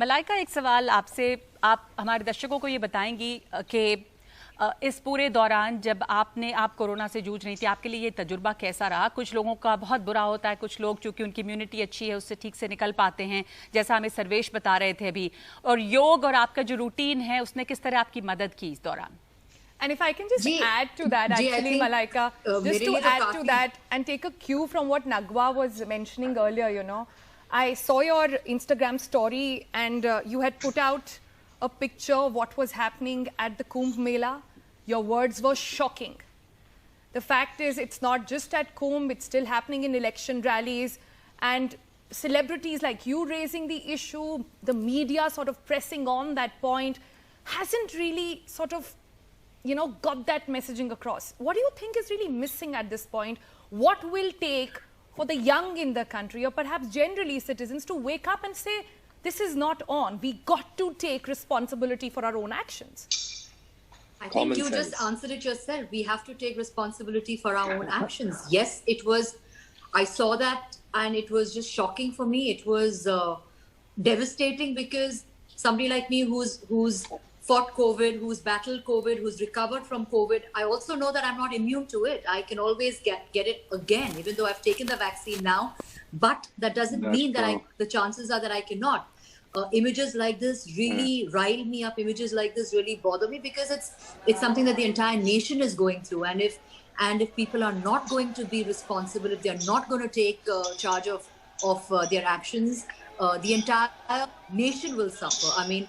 मलाइका, एक सवाल आपसे, आप हमारे दर्शकों को ये बताएंगी कि इस पूरे दौरान जब आप कोरोना से जूझ रही थी, आपके लिए ये तजुर्बा कैसा रहा? कुछ लोगों का बहुत बुरा होता है, कुछ लोग चूंकि उनकी इम्यूनिटी अच्छी है उससे ठीक से निकल पाते हैं, जैसा हमें सर्वेश बता रहे थे अभी। और योग और आपका जो रूटीन है उसने किस तरह आपकी मदद की इस दौरान? And if I can just add to that, actually, Malaika, just to add to that and take a cue from what Nagwa was mentioning earlier, you know, I saw your Instagram story and you had put out a picture of what was happening at the Kumbh Mela. Your words were shocking. The fact is, it's not just at Kumbh, it's still happening in election rallies, and celebrities like you raising the issue, the media sort of pressing on that point, hasn't really sort of, you know, got that messaging across. What do you think is really missing at this point? What will take for the young in the country, or perhaps generally citizens, to wake up and say, this is not on. We got to take responsibility for our own actions. I think you just answered it yourself. We have to take responsibility for our own actions. Yes, it was, I saw that and it was just shocking for me. It was devastating because somebody like me who's fought COVID, who's battled COVID, who's recovered from COVID, I also know that I'm not immune to it. I can always get it again, even though I've taken the vaccine now. But that doesn't mean that the chances are that I cannot. Images like this really rile me up. Images like this really bother me because it's something that the entire nation is going through. And if people are not going to be responsible, if they're not going to take charge of their actions, the entire nation will suffer. I mean,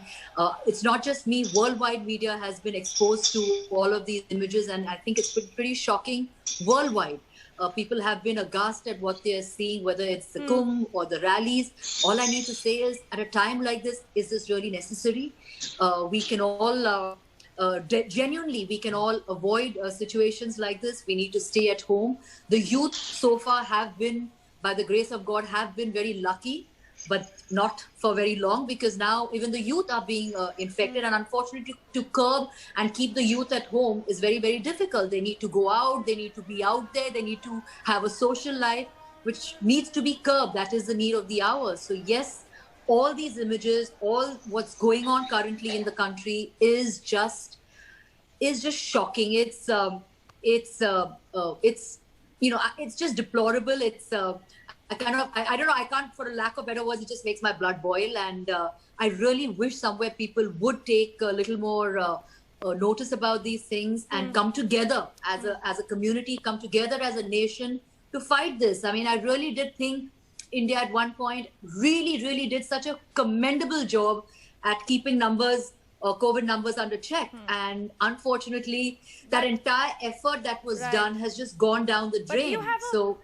it's not just me. Worldwide media has been exposed to all of these images, and I think it's pretty shocking worldwide. People have been aghast at what they're seeing, whether it's the Kumbh or the rallies. All I need to say is, at a time like this, is this really necessary? We can all, genuinely, we can all avoid situations like this. We need to stay at home. The youth so far have been, by the grace of God, have been very lucky, but not for very long, because now even the youth are being infected, and unfortunately to curb and keep the youth at home is very, very difficult. They need to go out, they need to be out there, they need to have a social life, which needs to be curbed. That is the need of the hour. So yes, all these images, all what's going on currently in the country is just shocking. It's you know, it's just deplorable. It's I don't know, I can't, for a lack of better words, it just makes my blood boil. And I really wish somewhere people would take a little more notice about these things and come together as a community, come together as a nation to fight this. I mean, I really did think India at one point really did such a commendable job at keeping numbers, COVID numbers under check. And unfortunately, that entire effort that was done has just gone down the drain. So